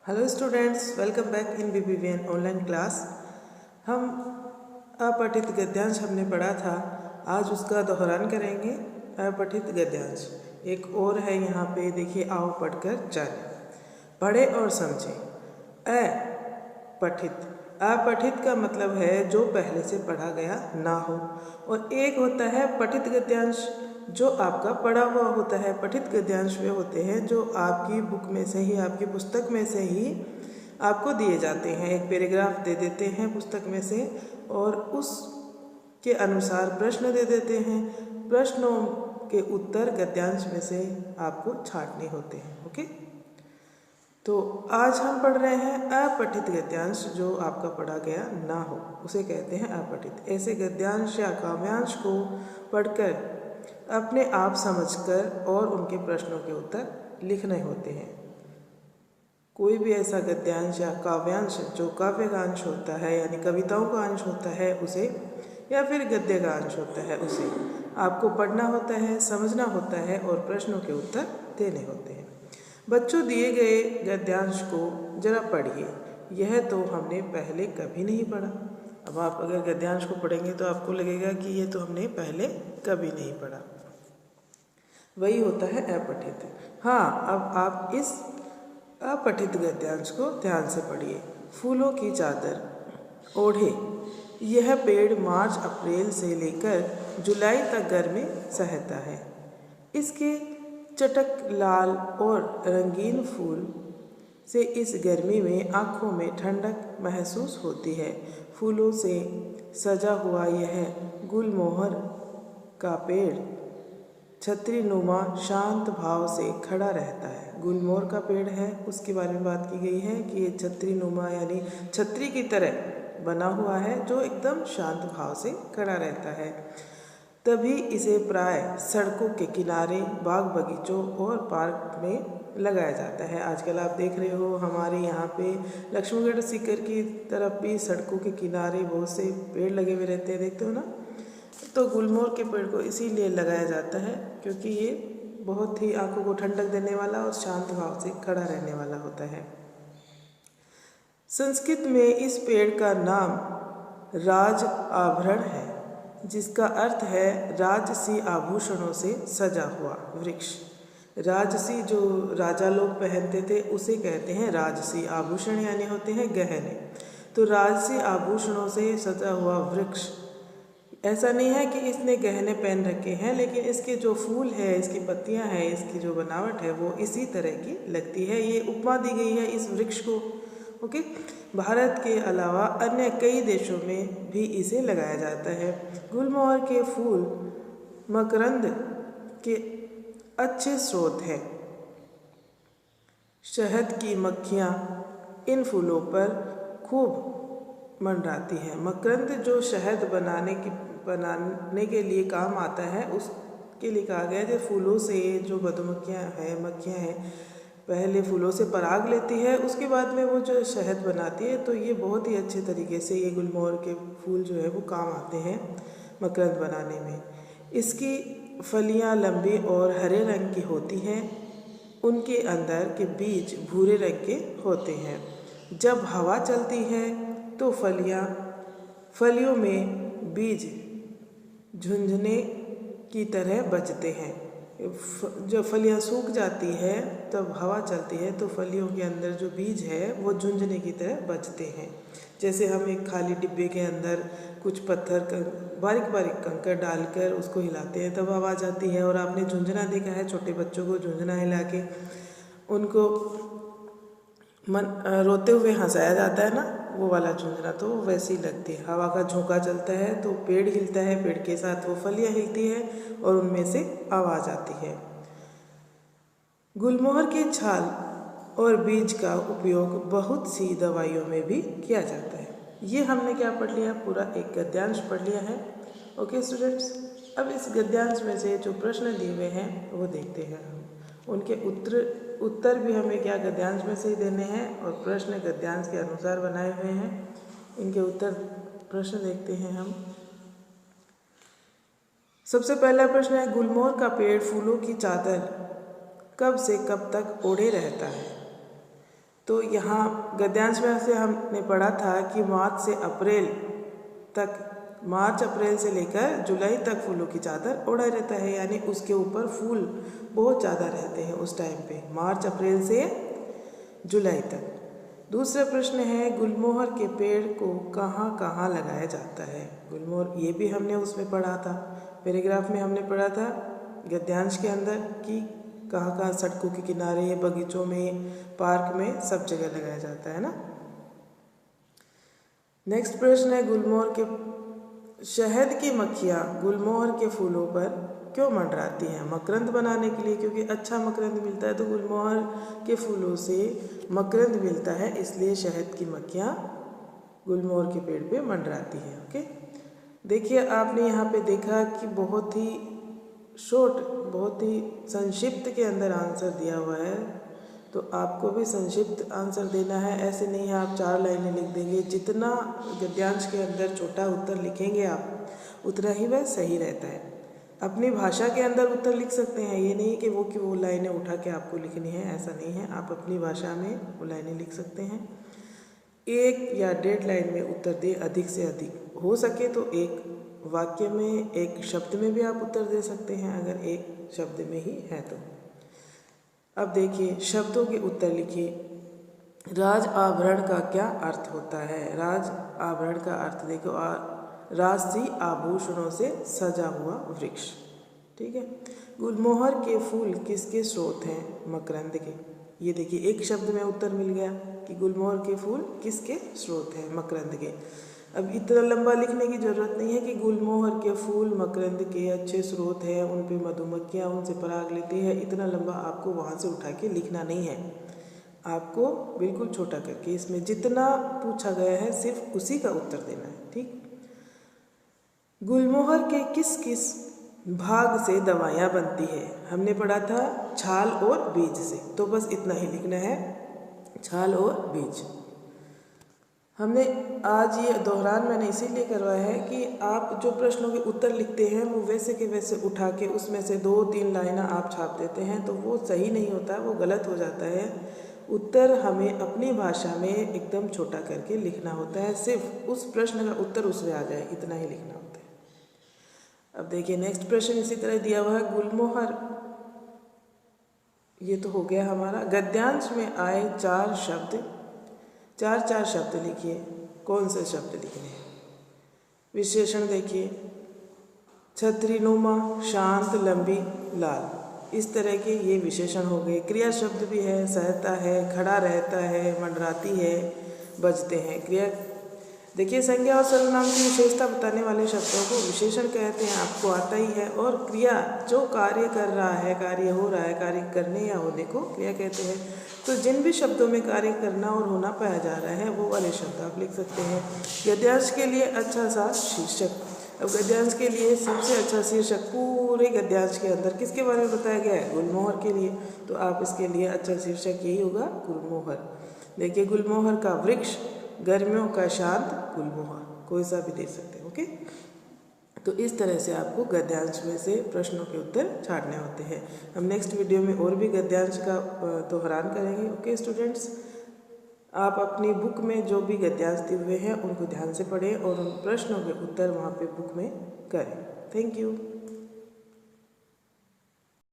Hello students, welcome back in BBVN online class. हम अपठित गद्यांश हमने पढ़ा था, आज उसका दोहरान करेंगे। अपठित गद्यांश एक और है यहाँ पे, देखिए, आओ पढ़कर जाने। पढ़े और समझे। अपठित, अपठित का मतलब है जो पहले से पढ़ा गया ना हो, और एक होता है पठित गद्यांश जो आपका पढ़ा हुआ होता है। पठित गद्यांश वे होते हैं जो आपकी बुक में से ही, आपकी पुस्तक में से ही आपको दिए जाते हैं। एक पैराग्राफ दे देते हैं पुस्तक में से और उसके अनुसार प्रश्न दे देते हैं। प्रश्नों के उत्तर गद्यांश में से आपको छांटने होते हैं। ओके, तो आज हम पढ़ रहे हैं अपठित गद्यांश जो आपका पढ़ा गया ना हो, उसे कहते हैं अपठित। ऐसे गद्यांश या काव्यांश को पढ़कर अपने आप समझकर और उनके प्रश्नों के उत्तर लिखने होते हैं। कोई भी ऐसा गद्यांश या काव्यांश जो काव्य का अंश होता है, यानी कविताओं का अंश होता है उसे, या फिर गद्य का अंश होता है उसे आपको पढ़ना होता है, समझना होता है और प्रश्नों के उत्तर देने होते हैं। बच्चों, दिए गए गद्यांश को जरा पढ़िए। यह तो हमने पहले कभी नहीं पढ़ा। अब आप अगर गद्यांश को पढ़ेंगे तो आपको लगेगा कि ये तो हमने पहले कभी नहीं पढ़ा। वही होता है अपठित। हाँ, अब आप इस अपठित गद्यांश को ध्यान से पढ़िए। फूलों की चादर ओढ़े, यह पेड़ मार्च अप्रैल से लेकर जुलाई तक गर्मी सहता है। इसके चटक लाल और रंगीन फूल से इस गर्मी में आँखों में ठंडक महसूस होती है। फूलों से सजा हुआ यह गुलमोहर का पेड़ छतरी नुमा शांत भाव से खड़ा रहता है। गुलमोहर का पेड़ है, उसके बारे में बात की गई है कि ये छतरी नुमा यानी छतरी की तरह बना हुआ है जो एकदम शांत भाव से खड़ा रहता है। तभी इसे प्राय सड़कों के किनारे, बाग बगीचों और पार्क में लगाया जाता है। आजकल आप देख रहे हो हमारे यहाँ पे लक्ष्मीगढ़ सीकर की तरफ भी सड़कों के किनारे बहुत से पेड़ लगे हुए रहते हैं, देखते हो ना। तो गुलमोहर के पेड़ को इसीलिए लगाया जाता है क्योंकि ये बहुत ही आंखों को ठंडक देने वाला और शांत भाव से खड़ा रहने वाला होता है। संस्कृत में इस पेड़ का नाम राज आभरण है, जिसका अर्थ है राजसी आभूषणों से सजा हुआ वृक्ष। राजसी जो राजा लोग पहनते थे उसे कहते हैं राजसी। आभूषण यानी होते हैं गहने। तो राजसी आभूषणों से सजा हुआ वृक्ष, ऐसा नहीं है कि इसने गहने पहन रखे हैं, लेकिन इसके जो फूल है, इसकी पत्तियां हैं, इसकी जो बनावट है वो इसी तरह की लगती है। ये उपमा दी गई है इस वृक्ष को। ओके, भारत के अलावा अन्य कई देशों में भी इसे लगाया जाता है। गुलमोहर के फूल मकरंद के अच्छे स्रोत हैं। शहद की मक्खियाँ इन फूलों पर खूब मंडराती है। मकरंद जो शहद बनाने के लिए काम आता है, उसके लिए कहा गया है। फूलों से जो मधुमक्खियाँ हैं, मक्खियाँ हैं, पहले फूलों से पराग लेती है, उसके बाद में वो जो शहद बनाती है। तो ये बहुत ही अच्छे तरीके से ये गुलमोहर के फूल जो है वो काम आते हैं मकरंद बनाने में। इसकी फलियाँ लंबी और हरे रंग की होती हैं। उनके अंदर के बीज भूरे रंग के होते हैं। जब हवा चलती है तो फलियों में बीज झुंझुने की तरह बजते हैं। जब फलियां सूख जाती है तब हवा चलती है तो फलियों के अंदर जो बीज है वो झुंझुने की तरह बजते हैं। जैसे हम एक खाली डिब्बे के अंदर कुछ पत्थर बारीक बारीक कंकड़ डालकर उसको हिलाते हैं तब आवाज़ आती है। और आपने झुंझुना देखा है, छोटे बच्चों को झुंझुना हिला के उनको रोते हुए हंसाया जाता है ना, वो वाला झुंझुना तो वैसी लगती है। हवा का झोंका चलता है तो पेड़ हिलता है, पेड़ के साथ वो फलियाँ हिलती हैं और उनमें से आवाज़ आती है। गुलमोहर के छाल और बीज का उपयोग बहुत सी दवाइयों में भी किया जाता है। ये हमने क्या पढ़ लिया, पूरा एक गद्यांश पढ़ लिया है। ओके स्टूडेंट्स, अब इस गद्यांश में से जो प्रश्न दिए हुए हैं वो देखते हैं हम। उनके उत्तर भी हमें क्या गद्यांश में से ही देने हैं और प्रश्न गद्यांश के अनुसार बनाए हुए हैं। इनके उत्तर प्रश्न देखते हैं हम। सबसे पहला प्रश्न है, गुलमोहर का पेड़ फूलों की चादर कब से कब तक ओढ़े रहता है? तो यहाँ गद्यांश में से हमने पढ़ा था कि मार्च अप्रैल से लेकर जुलाई तक फूलों की चादर ओढ़ा रहता है, यानी उसके ऊपर फूल बहुत ज़्यादा रहते हैं उस टाइम पे, मार्च अप्रैल से जुलाई तक। दूसरा प्रश्न है, गुलमोहर के पेड़ को कहाँ कहाँ लगाया जाता है? गुलमोहर, ये भी हमने उसमें पढ़ा था, पैराग्राफ में हमने पढ़ा था गद्यांश के अंदर कि कहाँ कहाँ सड़कों के किनारे, बगीचों में, पार्क में, सब जगह लगाया जाता है ना। नेक्स्ट प्रश्न है, गुलमोहर के शहद की मक्खियाँ गुलमोहर के फूलों पर क्यों मंडराती हैं? मकरंद बनाने के लिए, क्योंकि अच्छा मकरंद मिलता है, तो गुलमोहर के फूलों से मकरंद मिलता है, इसलिए शहद की मक्खियाँ गुलमोहर के पेड़ पे मंडराती हैं। ओके, देखिए आपने यहाँ पे देखा कि बहुत ही बहुत ही संक्षिप्त के अंदर आंसर दिया हुआ है, तो आपको भी संक्षिप्त आंसर देना है। ऐसे नहीं है आप 4 लाइनें लिख देंगे, जितना गद्यांश के अंदर छोटा उत्तर लिखेंगे आप उतना ही वह सही रहता है। अपनी भाषा के अंदर उत्तर लिख सकते हैं, ये नहीं कि वो लाइनें उठा के आपको लिखनी है, ऐसा नहीं है। आप अपनी भाषा में वो लाइनें लिख सकते हैं। 1 या 1.5 लाइन में उत्तर दे, अधिक से अधिक हो सके तो एक वाक्य में, एक शब्द में भी आप उत्तर दे सकते हैं, अगर एक शब्द में ही है तो। अब देखिए शब्दों के उत्तर लिखिए। राज आभरण का क्या अर्थ होता है? राज आभरण का अर्थ देखो, राजसी आभूषणों से सजा हुआ वृक्ष। ठीक है। गुलमोहर के फूल किसके स्रोत हैं? मकरंद के। ये देखिए एक शब्द में उत्तर मिल गया कि गुलमोहर के फूल किसके स्रोत हैं? मकरंद के। अब इतना लंबा लिखने की ज़रूरत नहीं है कि गुलमोहर के फूल मकरंद के अच्छे स्रोत हैं, उन पे मधुमक्खियाँ उनसे पराग लेती है। इतना लंबा आपको वहाँ से उठा के लिखना नहीं है, आपको बिल्कुल छोटा करके इसमें जितना पूछा गया है सिर्फ उसी का उत्तर देना है। ठीक। गुलमोहर के किस किस भाग से दवाइयाँ बनती है? हमने पढ़ा था छाल और बीज से, तो बस इतना ही लिखना है, छाल और बीज। हमने आज ये दोहरान मैंने इसीलिए करवाया है कि आप जो प्रश्नों के उत्तर लिखते हैं वो वैसे के वैसे उठा के उसमें से 2-3 लाइनें आप छाप देते हैं, तो वो सही नहीं होता, वो गलत हो जाता है। उत्तर हमें अपनी भाषा में एकदम छोटा करके लिखना होता है, सिर्फ उस प्रश्न का उत्तर उसमें आ जाए, इतना ही लिखना होता है। अब देखिए नेक्स्ट प्रश्न इसी तरह दिया हुआ है, गुलमोहर, ये तो हो गया हमारा। गद्यांश में आए 4 शब्द लिखिए। कौन से शब्द लिखने हैं? विशेषण देखिए, छतरीनुमा, शांत, लंबी, लाल, इस तरह के ये विशेषण हो गए। क्रिया शब्द भी है, सहता है, खड़ा रहता है, मंडराती है, बजते हैं। क्रिया देखिए, संज्ञा और सर्वनाम की विशेषता बताने वाले शब्दों को विशेषण कहते हैं, आपको आता ही है। और क्रिया जो कार्य कर रहा है, कार्य हो रहा है, कार्य करने या होने को क्रिया कहते हैं। तो जिन भी शब्दों में कार्य करना और होना पाया जा रहा है वो वाले शब्द आप लिख सकते हैं। गद्यांश के लिए अच्छा सा शीर्षक। अब गद्यांश के लिए सबसे अच्छा शीर्षक पूरे गद्यांश के अंदर किसके बारे में बताया गया है? गुलमोहर के लिए। तो आप इसके लिए अच्छा शीर्षक यही होगा, गुलमोहर। देखिए, गुलमोहर का वृक्ष, गर्मियों का शांत गुलमोहर, कोई सा भी दे सकते हैं। ओके, तो इस तरह से आपको गद्यांश में से प्रश्नों के उत्तर छाड़ने होते हैं। हम नेक्स्ट वीडियो में और भी गद्यांश का दोहरान करेंगे। ओके स्टूडेंट्स, आप अपनी बुक में जो भी गद्यांश दिए हुए हैं उनको ध्यान से पढ़ें और उन प्रश्नों के उत्तर वहाँ पे बुक में करें। Thank you.